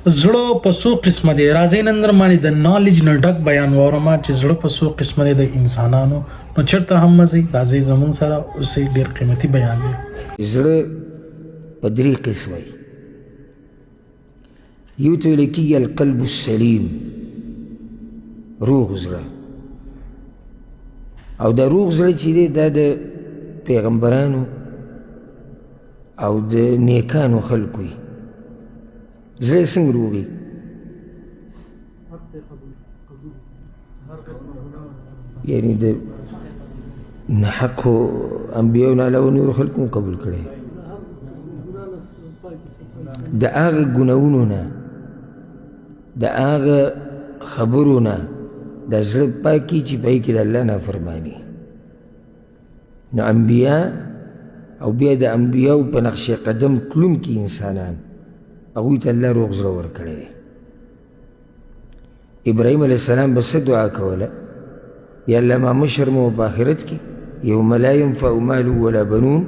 زړه په څو قسمه دی. راځئ نن در باندې د نالج نه ډک بیان واورم چې زړه په څو قسمه دی د انسانانو. نو چېرته هم مه ځئ، راځئ زموږ سره اوسئ. ډېر قیمتي بیان دی. زړه په درې قسمه وي. یو ته ویل کېږي القلب السلیم، روغ زړه. او دا روغ زړه چې دی دا د پیغمبرانو او د نیکانو خلکو وي. زړه څنګه روغي؟ یعنی د نحقو انبیاو نه علاوه نورو خلکو هم قبول کړی، د هغه ګناهونو نه، د هغه خبرو نه د زړه پاکي چې په هغې کې د الله نافرماني. نو انبیا او بیا د انبیاو په نقش قدم تلونکي انسانان هغوی ته الله روغ زړه ورکړی دی. ابراهیم علیه السلام به څه دعا کوله؟ یا الله ما مشر مو په آخرت کې یوم لا ینفع مال ولا بنون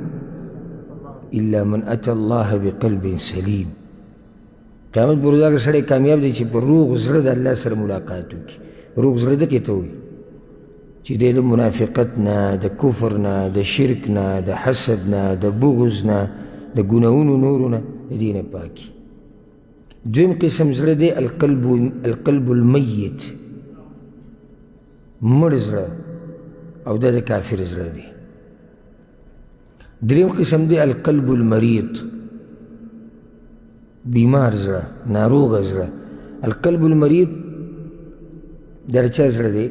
الا من اتى الله بقلب سلیم. قیامت پر ورځ هغه سړی کامیاب دی چې په روغ زړه د الله سره ملاقات وکړي. روغ زړه دې ته وایي چې دی د منافقت نه، د کفر نه، د شرک نه، د حسد نه، د بغض نه، د ګناهونو نورو نه د دې نه پاکي. دویم قسم زړه دی القلب المیت، مړ زړه، او دا د کافر زړه دی. دریم قسم دی القلب المریض، بیمار زړه، ناروغه زړه. القلب المریض دا د چا زړه دی؟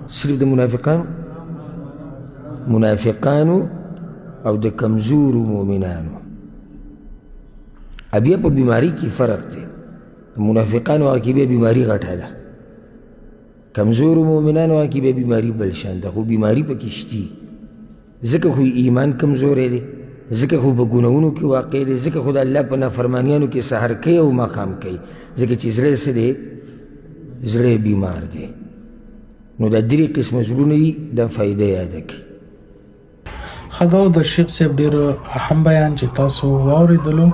صرف د منافقانو او د کمزورو مؤمنانو. بیا په بیماری کې فرق دی. منافقانو هغه کې بیا بیماری غټه ده، کمزورو مؤمنانو هغه کې بیا بیماری بل شان ده. خو بیماری پکې شته، ځکه خو ایمان کمزوری دی، ځکه خو په ګناهونو کې واقع دی، ځکه خو د الله په نافرمانیانو کې سحر کوي او ماښام کوي، ځکه چې زړه څه دی؟ زړه بیمار دی. نو دا درې قسمه زړونه دي، دا فایده یاده کړئ. ښه دا د شیخ صاحب ډېر اهم بیان چې تاسو واورېدلو.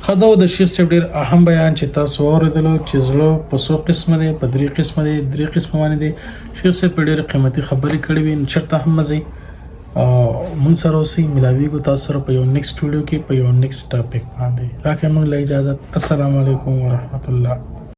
خداو د شیخ صاحب ډېر اهم بیان چې تاسو واورېدلو چې زړه په څو قسمه دی، په درې قسمه دی. درې قسمه باندې دی شیخ صاحب په ډېرې قیمتي خبرې کړې وي. چېرته هم مه ځئ، مونږ سره اوسئ. ملاویږو تاسو سره په یو نیکسټ ویډیو کې په یو نیکسټ ټاپک باندې. راکړئ موږ له اجازت. السلام علیکم ورحمت الله.